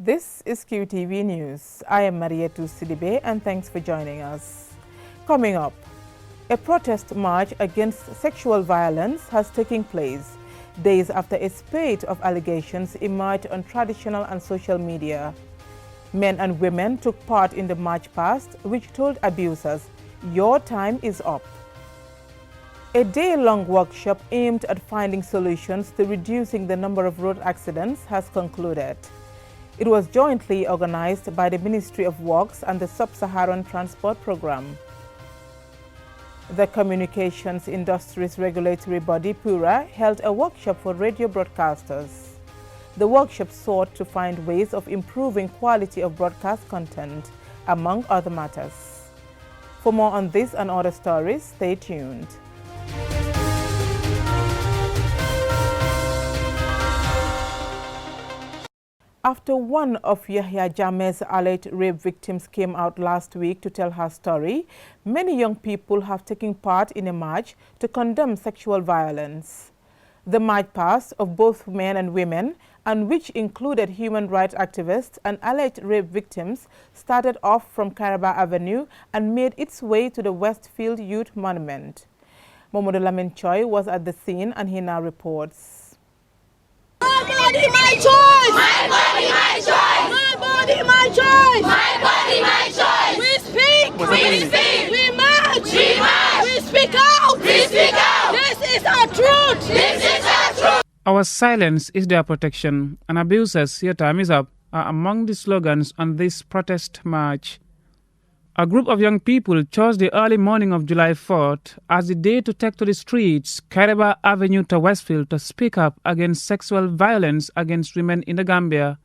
This is QTV News. I am Marietu Sidibe and thanks for joining us. Coming up, a protest march against sexual violence has taken place days after a spate of allegations emerged on traditional and social media. Men and women took part in the march past, which told abusers, "Your time is up." A day-long workshop aimed at finding solutions to reducing the number of road accidents has concluded. It was jointly organized by the Ministry of Works and the Sub-Saharan Transport Program. The Communications Industries Regulatory Body, PURA, held a workshop for radio broadcasters. The workshop sought to find ways of improving quality of broadcast content, among other matters. For more on this and other stories, stay tuned. After one of Yahya Jammeh's alleged rape victims came out last week to tell her story, many young people have taken part in a march to condemn sexual violence. The march past of both men and women, and which included human rights activists and alleged rape victims, started off from Kairaba Avenue and made its way to the Westfield Youth Monument. Momodo Lamin Choi was at the scene and he now reports. My body, my choice! My body, my choice! My body, my choice! My body, my choice! We speak! We speak! We march! We march! We speak out! We speak out! This is our truth! This is our truth! Our silence is their protection, and abusers, your time is up, are among the slogans on this protest march. A group of young people chose the early morning of July 4th as the day to take to the streets, Kairaba Avenue to Westfield, to speak up against sexual violence against women in the Gambia.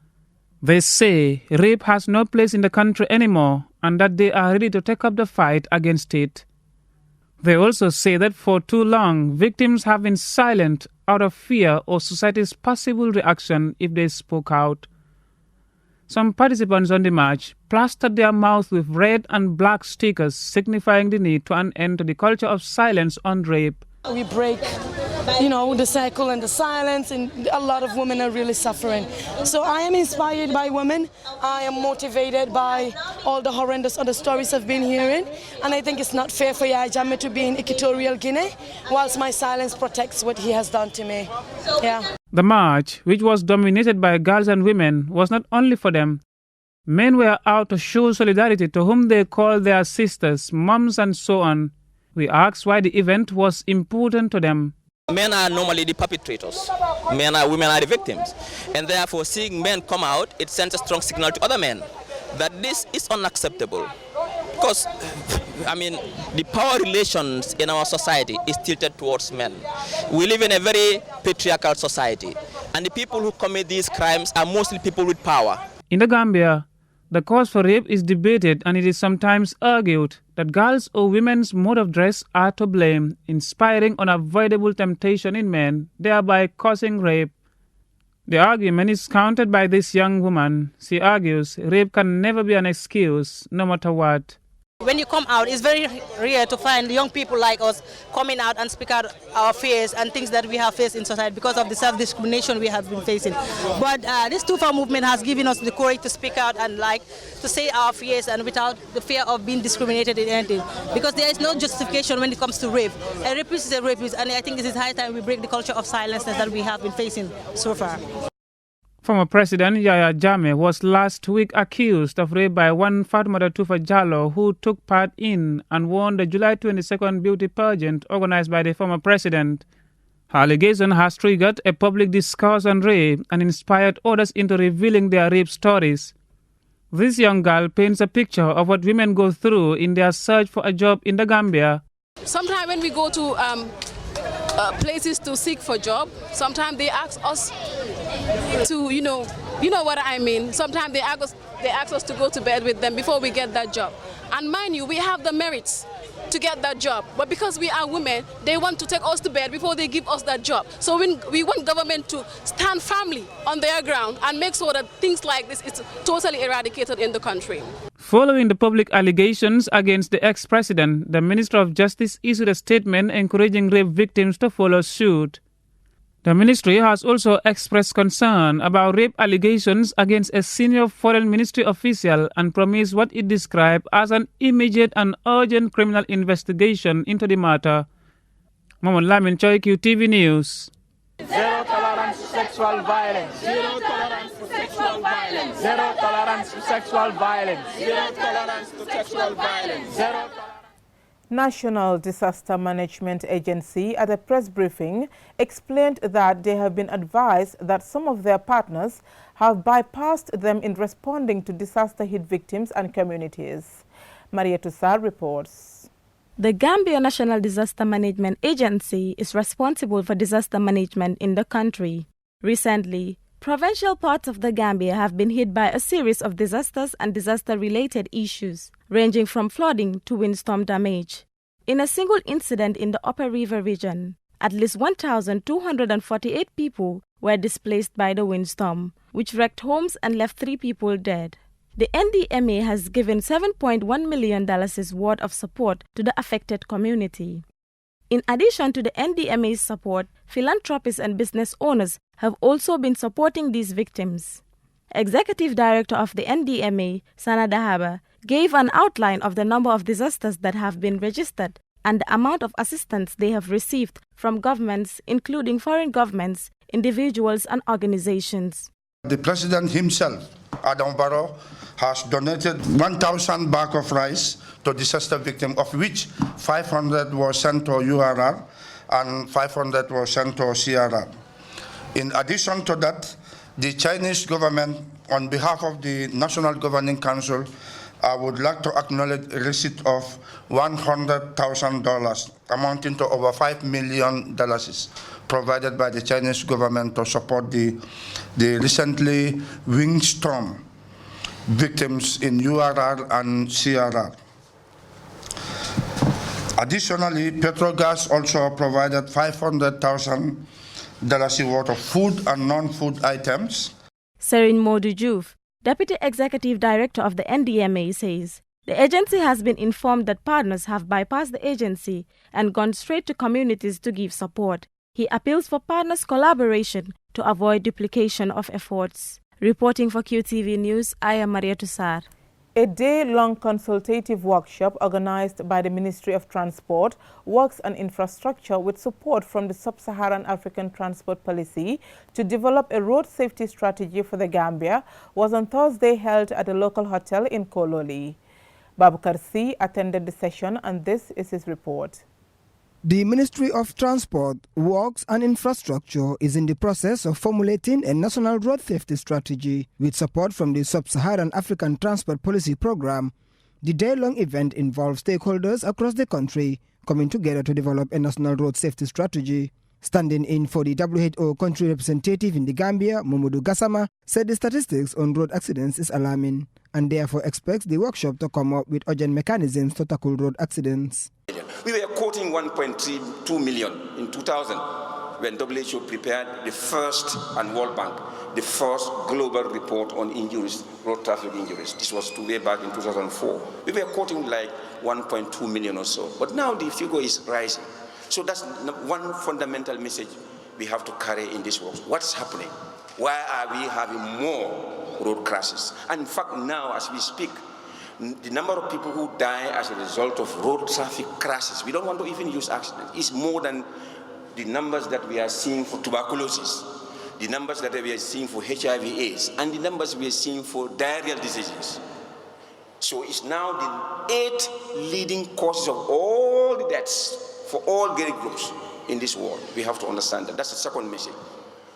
They say rape has no place in the country anymore and that they are ready to take up the fight against it. They also say that for too long, victims have been silent out of fear or society's possible reaction if they spoke out. Some participants on the march plastered their mouths with red and black stickers signifying the need to an end to the culture of silence on rape. We break, the cycle and the silence, and a lot of women are really suffering. So I am inspired by women. I am motivated by all the horrendous other stories I've been hearing. And I think it's not fair for Yahya Jammeh to be in Equatorial Guinea whilst my silence protects what he has done to me. Yeah. The march, which was dominated by girls and women, was not only for them. Men were out to show solidarity to whom they called their sisters, moms and so on. We asked why the event was important to them. Men are normally the perpetrators. Women are the victims. And therefore, seeing men come out, it sends a strong signal to other men that this is unacceptable. Because, the power relations in our society is tilted towards men. We live in a very patriarchal society. And the people who commit these crimes are mostly people with power. In the Gambia, the cause for rape is debated, and it is sometimes argued that girls' or women's mode of dress are to blame, inspiring unavoidable temptation in men, thereby causing rape. The argument is countered by this young woman. She argues rape can never be an excuse, no matter what. When you come out, it's very rare to find young people like us coming out and speak out our fears and things that we have faced in society because of the self-discrimination we have been facing. But this Tufa movement has given us the courage to speak out and to say our fears and without the fear of being discriminated in anything. Because there is no justification when it comes to rape. A rapist is a rapist, and I think it is high time we break the culture of silence that we have been facing so far. Former President Yahya Jammeh was last week accused of rape by one Fatoumata Tufa Jallow, who took part in and won the July 22nd beauty pageant organized by the former president. Her allegation has triggered a public discourse on rape and inspired others into revealing their rape stories. This young girl paints a picture of what women go through in their search for a job in the Gambia. Sometimes when we go to places to seek for job, sometimes they ask us to, you know what I mean. Sometimes they ask us to go to bed with them before we get that job. And mind you, we have the merits to get that job. But because we are women, they want to take us to bed before they give us that job. So we want government to stand firmly on their ground and make sure that things like this is totally eradicated in the country. Following the public allegations against the ex-president, the Minister of Justice issued a statement encouraging rape victims to follow suit. The ministry has also expressed concern about rape allegations against a senior foreign ministry official and promised what it described as an immediate and urgent criminal investigation into the matter. Mohamed Lamin Choi, QTV News. Zero tolerance to sexual violence. Zero tolerance to sexual violence. Zero tolerance to sexual violence. Zero tolerance to sexual violence. Zero. National Disaster Management Agency at a press briefing explained that they have been advised that some of their partners have bypassed them in responding to disaster-hit victims and communities. Maria Tussar reports. The Gambia National Disaster Management Agency is responsible for disaster management in the country. Recently, provincial parts of the Gambia have been hit by a series of disasters and disaster-related issues, ranging from flooding to windstorm damage. In a single incident in the Upper River region, at least 1,248 people were displaced by the windstorm, which wrecked homes and left 3 people dead. The NDMA has given $7.1 million worth of support to the affected community. In addition to the NDMA's support, philanthropists and business owners have also been supporting these victims. Executive Director of the NDMA, Sana Dahaba, gave an outline of the number of disasters that have been registered and the amount of assistance they have received from governments, including foreign governments, individuals and organizations. The President himself, Adam Barrow, has donated 1,000 bags of rice to disaster victims, of which 500 were sent to URR and 500 were sent to CRR. In addition to that, the Chinese government, on behalf of the National Governing Council, I would like to acknowledge a receipt of $100,000, amounting to over $5 million, provided by the Chinese government to support the recently windstorm victims in URR and CRR. Additionally, Petrogas also provided $500,000 worth of food and non-food items. Serine Modu Diouf, Deputy Executive Director of the NDMA, says the agency has been informed that partners have bypassed the agency and gone straight to communities to give support. He appeals for partners' collaboration to avoid duplication of efforts. Reporting for QTV News, I am Maria Tussar. A day-long consultative workshop organized by the Ministry of Transport, Works and Infrastructure with support from the Sub-Saharan African Transport Policy to develop a road safety strategy for the Gambia was on Thursday held at a local hotel in Kololi. Babukar C. attended the session and this is his report. The Ministry of Transport, Works and Infrastructure is in the process of formulating a national road safety strategy with support from the Sub-Saharan African Transport Policy Program. The day-long event involves stakeholders across the country coming together to develop a national road safety strategy. Standing in for the WHO country representative in the Gambia, Mamadou Gassama, said the statistics on road accidents is alarming and therefore expects the workshop to come up with urgent mechanisms to tackle road accidents. We were quoting 1.32 million in 2000 when WHO prepared the first, and World Bank, the first global report on injuries, road traffic injuries. This was way back in 2004. We were quoting like 1.2 million or so. But now the figure is rising. So that's one fundamental message we have to carry in this work. What's happening? Why are we having more road crashes? And in fact, now as we speak, the number of people who die as a result of road traffic crashes, we don't want to even use accidents, is more than the numbers that we are seeing for tuberculosis, the numbers that we are seeing for HIV/AIDS, and the numbers we are seeing for diarrheal diseases. So it's now the 8 leading causes of all the deaths for all grade groups in this world. We have to understand that. That's the second message.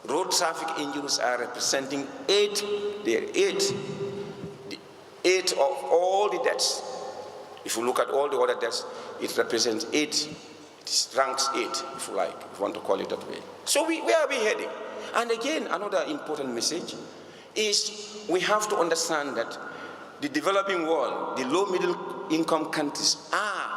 Road traffic injuries are representing 8 of all the deaths. If you look at all the other deaths, it represents 8. It ranks 8, if you like, if you want to call it that way. So where are we heading? And again, another important message is we have to understand that the developing world, the low middle income countries are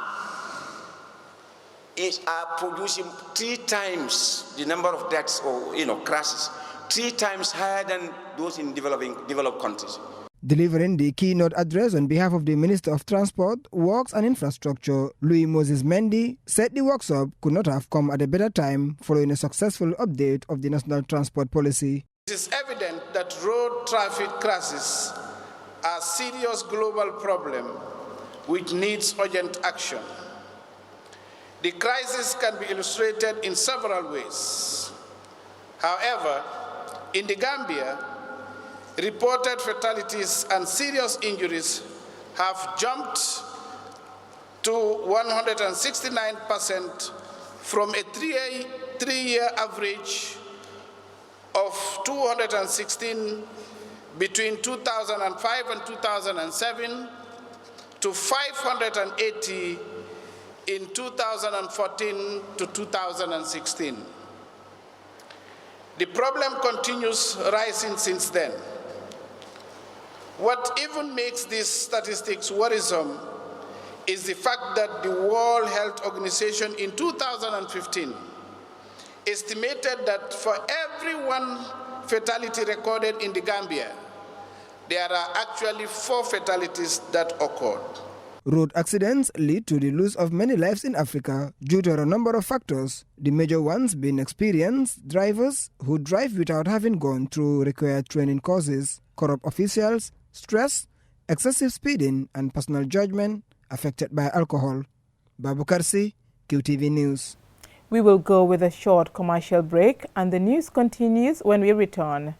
producing 3 times the number of deaths or crashes, 3 times higher than those in developed countries. Delivering the keynote address on behalf of the Minister of Transport, Works and Infrastructure, Louis Moses Mendy, said the workshop could not have come at a better time following a successful update of the National Transport Policy. It is evident that road traffic crashes are a serious global problem which needs urgent action. The crisis can be illustrated in several ways. However, in the Gambia, reported fatalities and serious injuries have jumped to 169% from a three-year average of 216 between 2005 and 2007 to 580 in 2014 to 2016. The problem continues rising since then. What even makes these statistics worrisome is the fact that the World Health Organization in 2015 estimated that for every one fatality recorded in the Gambia, there are actually 4 fatalities that occurred. Road accidents lead to the loss of many lives in Africa due to a number of factors, the major ones being experienced drivers who drive without having gone through required training courses, corrupt officials, stress, excessive speeding, and personal judgment affected by alcohol. Babu Karsi, QTV News. We will go with a short commercial break, and the news continues when we return.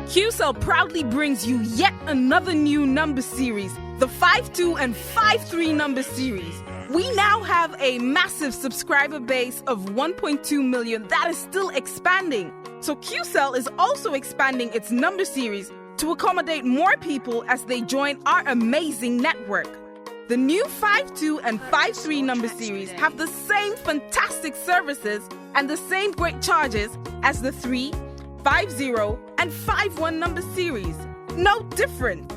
QCell proudly brings you yet another new number series, the 52 and 53 number series. We now have a massive subscriber base of 1.2 million that is still expanding. So QCell is also expanding its number series to accommodate more people as they join our amazing network. The new 52 and 53 number series have the same fantastic services and the same great charges as the 3, 50 and 51 number series. No different.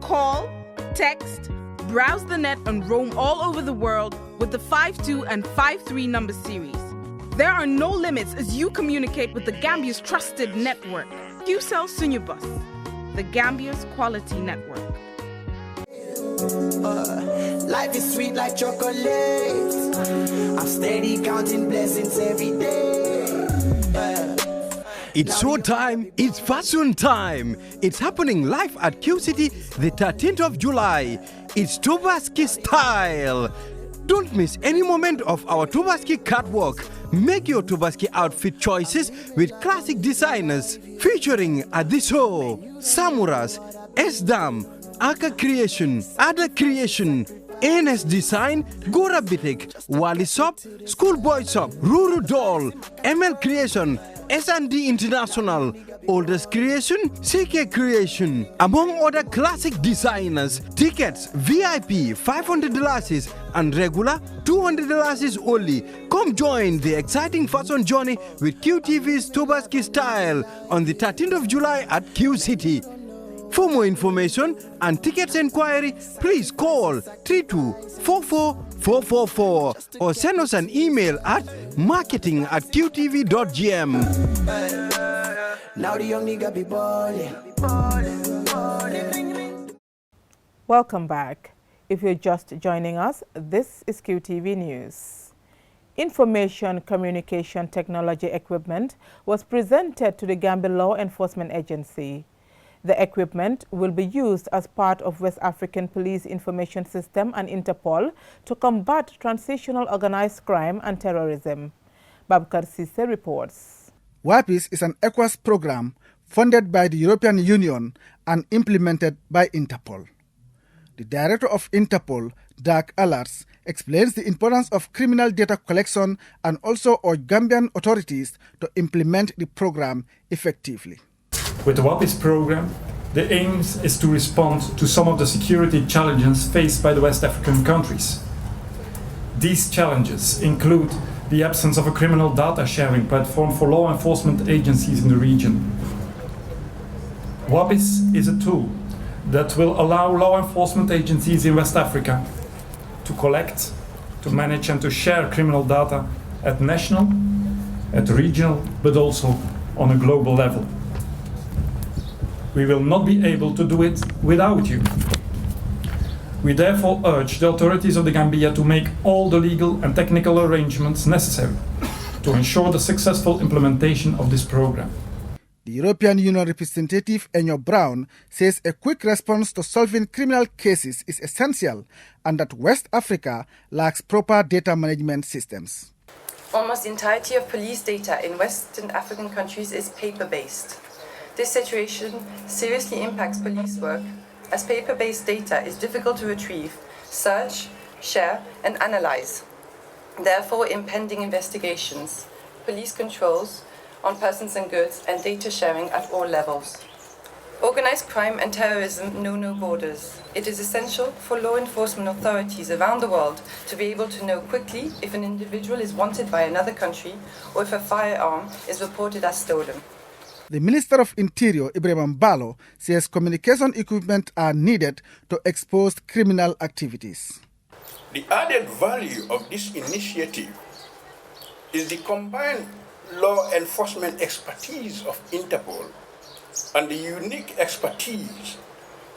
Call, text, browse the net and roam all over the world with the 52 and 53 number series. There are no limits as you communicate with the Gambia's trusted network. QCell Sunyubus, the Gambia's quality network. Life is sweet like chocolate. I'm steady counting blessings every day. It's show time, it's fashion time. It's happening live at Q City the 13th of July. It's Tobaski style. Don't miss any moment of our Tobaski catwalk. Make your Tobaski outfit choices with classic designers featuring at the show Samuras, Esdam, Aka Creation, Ada Creation, ANS Design, Gora Bitek, Wali Shop, Schoolboy Shop, Ruru Doll, ML Creation, S&D International, Oldest Creation, CK Creation, among other classic designers. Tickets VIP $500 and regular $200 only. Come join the exciting fashion journey with QTV's Tobaski style on the 13th of July at Q City. For more information and tickets inquiry, please call 3244 or send us an email at marketing@qtv.gm. Now the young nigga be ballin'. Welcome back. If you're just joining us, this is QTV News. Information Communication Technology equipment was presented to the Gambia Law Enforcement Agency. The equipment will be used as part of West African Police Information System and Interpol to combat transitional organized crime and terrorism. Babkar Sise reports. WAPIS is an ECOWAS program funded by the European Union and implemented by Interpol. The director of Interpol, Dag Alarts, explains the importance of criminal data collection and also urged Gambian authorities to implement the program effectively. With the WAPIS program, the aim is to respond to some of the security challenges faced by the West African countries. These challenges include the absence of a criminal data sharing platform for law enforcement agencies in the region. WAPIS is a tool that will allow law enforcement agencies in West Africa to collect, to manage and to share criminal data at national, at regional, but also on a global level. We will not be able to do it without you. We therefore urge the authorities of the Gambia to make all the legal and technical arrangements necessary to ensure the successful implementation of this program. The European Union representative Enyo Brown says a quick response to solving criminal cases is essential and that West Africa lacks proper data management systems. Almost the entirety of police data in Western African countries is paper-based. This situation seriously impacts police work, as paper-based data is difficult to retrieve, search, share, and analyze. Therefore, impending investigations, police controls on persons and goods, and data sharing at all levels. Organized crime and terrorism know no borders. It is essential for law enforcement authorities around the world to be able to know quickly if an individual is wanted by another country or if a firearm is reported as stolen. The Minister of Interior, Ibrahim Balo, says communication equipment are needed to expose criminal activities. The added value of this initiative is the combined law enforcement expertise of Interpol and the unique expertise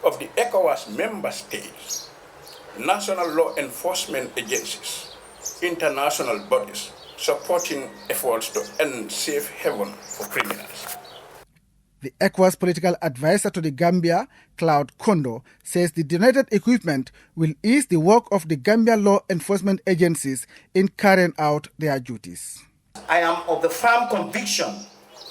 of the ECOWAS member states, national law enforcement agencies, international bodies supporting efforts to end safe haven for criminals. The ECOWAS political advisor to the Gambia, Claude Kondo, says the donated equipment will ease the work of the Gambia law enforcement agencies in carrying out their duties. I am of the firm conviction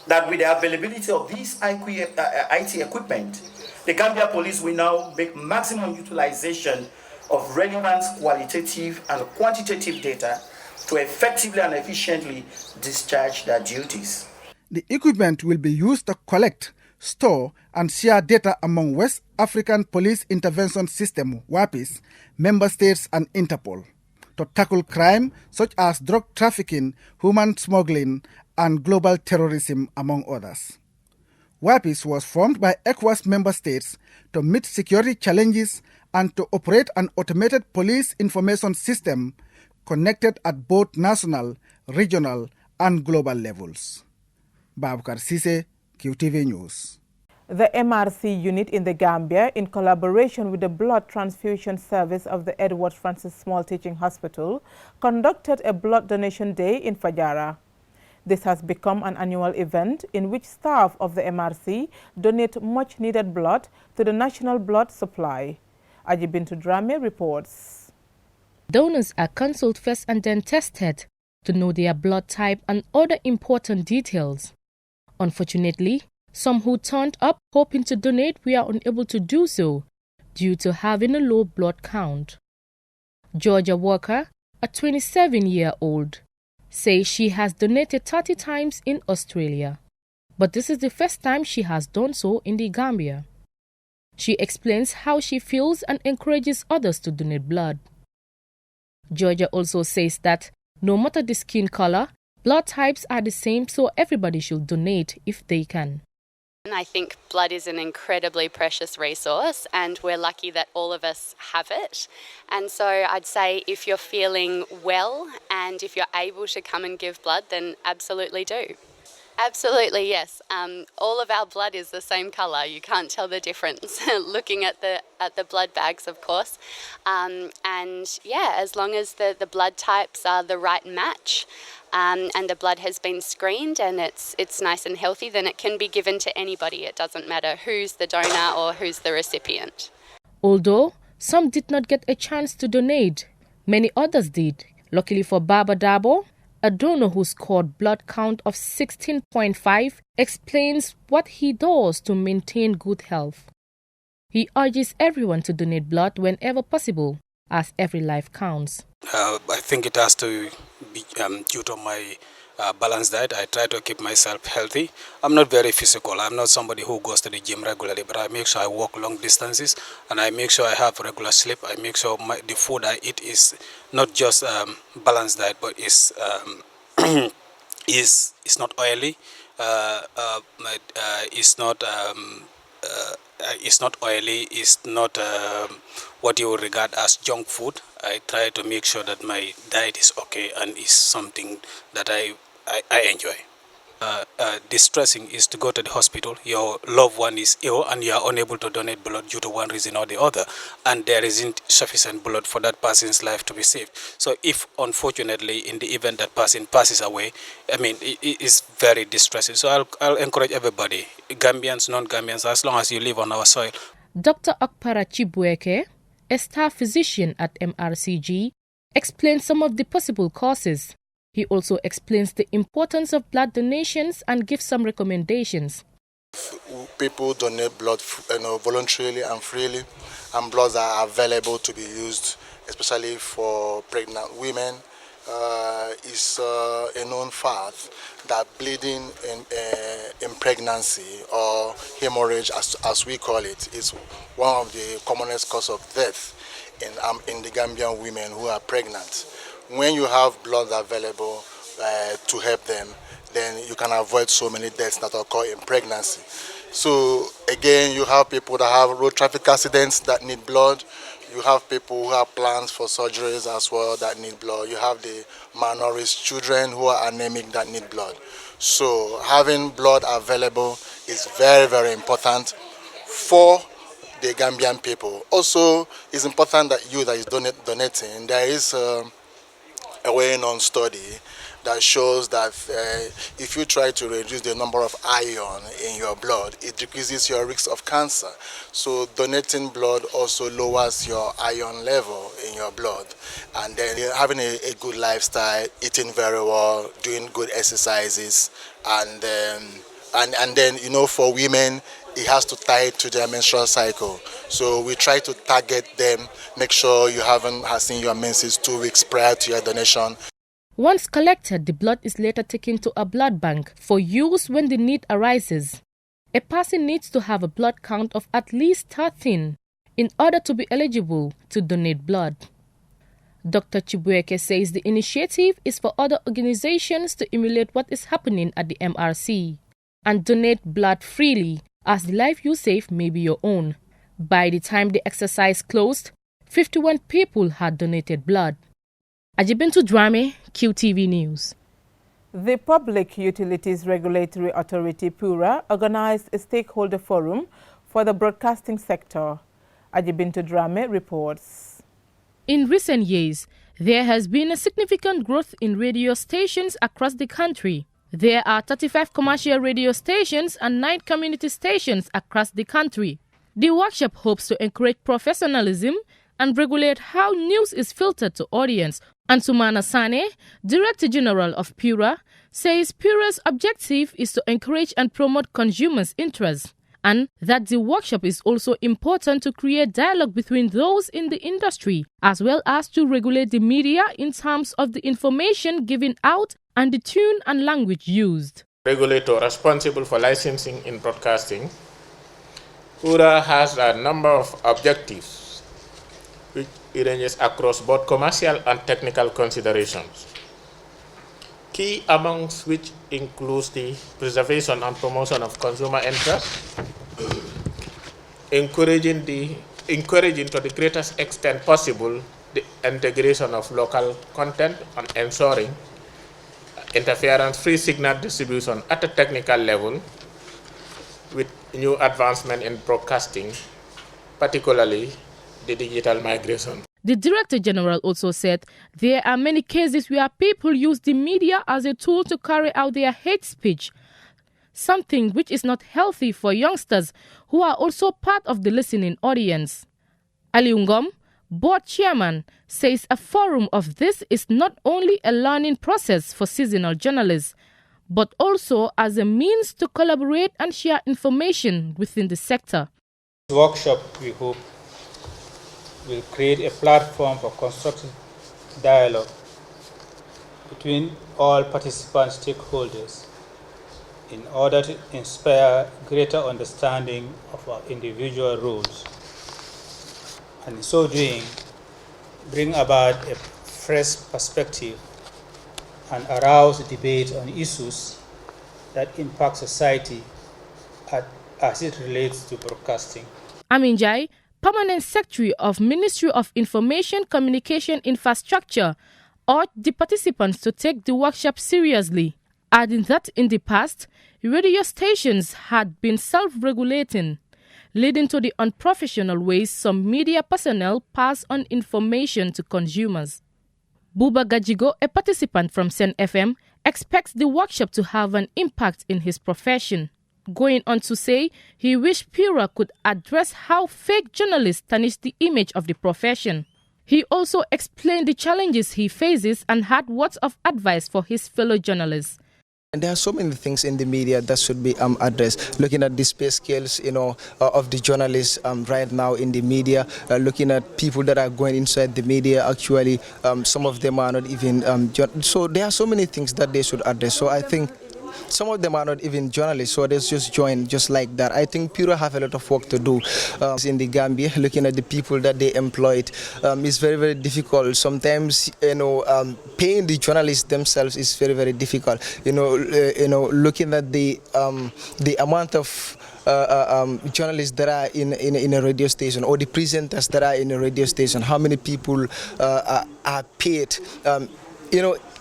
that with the availability of these IT equipment, the Gambia Police will now make maximum utilization of relevant qualitative and quantitative data to effectively and efficiently discharge their duties. The equipment will be used to collect, store, and share data among West African Police Intervention System, WAPIS, member states, and Interpol, to tackle crime such as drug trafficking, human smuggling, and global terrorism, among others. WAPIS was formed by ECOWAS member states to meet security challenges and to operate an automated police information system connected at both national, regional, and global levels. Babukar Sise, QTV News. The MRC unit in the Gambia, in collaboration with the Blood Transfusion Service of the Edward Francis Small Teaching Hospital, conducted a blood donation day in Fajara. This has become an annual event in which staff of the MRC donate much-needed blood to the national blood supply. Ajibintu Drame reports. Donors are consulted first and then tested to know their blood type and other important details. Unfortunately, some who turned up hoping to donate were unable to do so due to having a low blood count. Georgia Walker, a 27-year-old, says she has donated 30 times in Australia, but this is the first time she has done so in the Gambia. She explains how she feels and encourages others to donate blood. Georgia also says that no matter the skin color, blood types are the same, so everybody should donate if they can. And I think blood is an incredibly precious resource, and we're lucky that all of us have it. And so I'd say if you're feeling well and if you're able to come and give blood, then absolutely do. Absolutely, yes. All of our blood is the same colour. You can't tell the difference looking at the blood bags, of course. And yeah, as long as the blood types are the right match, and the blood has been screened and it's nice and healthy, then it can be given to anybody. It doesn't matter who's the donor or who's the recipient. Although some did not get a chance to donate, many others did. Luckily for Baba Dabo, a donor who scored blood count of 16.5 explains what he does to maintain good health. He urges everyone to donate blood whenever possible, as every life counts. I think it has to be due to my balanced diet. I try to keep myself healthy. I'm not very physical. I'm not somebody who goes to the gym regularly, but I make sure I walk long distances and I make sure I have regular sleep. I make sure the food I eat is not just balanced diet, but is not oily. It's not oily. It's not what you would regard as junk food. I try to make sure that my diet is okay and is something that I enjoy. distressing is to go to the hospital, your loved one is ill and you are unable to donate blood due to one reason or the other, and there isn't sufficient blood for that person's life to be saved. So if unfortunately in the event that person passes away, I mean, it is very distressing. So I'll encourage everybody, Gambians, non-Gambians, as long as you live on our soil. Dr. Okpara Chibueke, a staff physician at MRCG, explains some of the possible causes. He also explains the importance of blood donations and gives some recommendations. People donate blood voluntarily and freely, and bloods are available to be used, especially for pregnant women. It's a known fact that bleeding in pregnancy or hemorrhage, as we call it, is one of the commonest causes of death in the Gambian women who are pregnant. When you have blood available to help them, then you can avoid so many deaths that occur in pregnancy. So again, you have people that have road traffic accidents that need blood. You have people who have plans for surgeries as well that need blood. You have the malnourished children who are anemic that need blood. So having blood available is very, very important for the Gambian people. Also, it's important that you that is donating, there is a well-known study that shows that if you try to reduce the number of iron in your blood, it decreases your risk of cancer. So donating blood also lowers your iron level in your blood. And then having a good lifestyle, eating very well, doing good exercises, and then, you know, for women, it has to tie it to their menstrual cycle. So we try to target them, make sure you haven't seen your menses 2 weeks prior to your donation. Once collected, the blood is later taken to a blood bank for use when the need arises. A person needs to have a blood count of at least 13 in order to be eligible to donate blood. Dr. Chibueke says the initiative is for other organizations to emulate what is happening at the MRC and donate blood freely, as the life you save may be your own. By the time the exercise closed, 51 people had donated blood. Ajibintu Drame, QTV News. The Public Utilities Regulatory Authority, PURA, organized a stakeholder forum for the broadcasting sector. Ajibintu Drame reports. In recent years, there has been a significant growth in radio stations across the country. There are 35 commercial radio stations and 9 community stations across the country. The workshop hopes to encourage professionalism and regulate how news is filtered to audience. Ansumana Sane, Director General of PURA, says PURA's objective is to encourage and promote consumers' interests, and that the workshop is also important to create dialogue between those in the industry, as well as to regulate the media in terms of the information given out and the tune and language used. Regulator responsible for licensing in broadcasting, PURA has a number of objectives which ranges across both commercial and technical considerations. Key amongst which includes the preservation and promotion of consumer interests, encouraging to the greatest extent possible the integration of local content and ensuring interference-free signal distribution at a technical level with new advancement in broadcasting, particularly the digital migration. The Director General also said there are many cases where people use the media as a tool to carry out their hate speech, something which is not healthy for youngsters who are also part of the listening audience. Ali Ungom, board chairman, says a forum of this is not only a learning process for seasonal journalists, but also as a means to collaborate and share information within the sector. This workshop, we hope, will create a platform for constructive dialogue between all participant stakeholders in order to inspire greater understanding of our individual roles, and in so doing, bring about a fresh perspective and arouse debate on issues that impact society as it relates to broadcasting. Amin Jai, Permanent Secretary of Ministry of Information Communication Infrastructure, urged the participants to take the workshop seriously adding that in the past, radio stations had been self-regulating, leading to the unprofessional ways some media personnel pass on information to consumers. Buba Gajigo, a participant from Sen FM, expects the workshop to have an impact in his profession, going on to say he wished Pura could address how fake journalists tarnish the image of the profession. He also explained the challenges he faces and had words of advice for his fellow journalists. And there are so many things in the media that should be addressed. Looking at the pay scales, of the journalists right now in the media, looking at people that are going inside the media. Actually, some of them are not even. So there are so many things that they should address. So I think some of them are not even journalists, so they just join just like that. I think Pura have a lot of work to do in the Gambia. Looking at the people that they employed, is very, very difficult. Sometimes, paying the journalists themselves is very, very difficult. Looking at the amount of journalists that are in a radio station, or the presenters that are in a radio station, how many people are paid.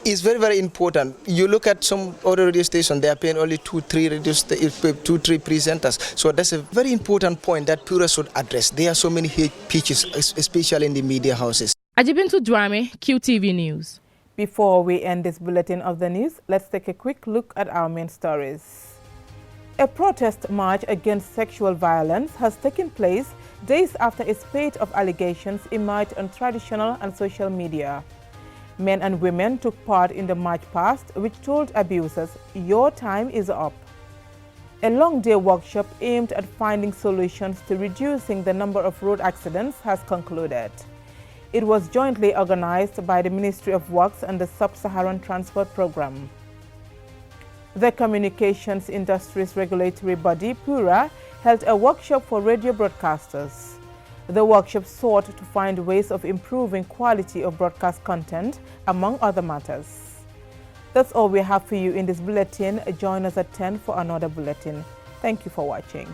It's very, very important. You look at some other radio stations, they are paying only 2-3 presenters. So that's a very important point that Pura should address. There are so many hate pitches, especially in the media houses. Ajibintu Dwame, QTV News. Before we end this bulletin of the news, let's take a quick look at our main stories. A protest march against sexual violence has taken place days after a spate of allegations emerged on traditional and social media. Men and women took part in the march past, which told abusers, "Your time is up." A long-day workshop aimed at finding solutions to reducing the number of road accidents has concluded. It was jointly organized by the Ministry of Works and the Sub-Saharan Transport Program. The Communications Industries Regulatory Body, PURA, held a workshop for radio broadcasters. The workshop sought to find ways of improving quality of broadcast content, among other matters. That's all we have for you in this bulletin. Join us at 10 for another bulletin. Thank you for watching.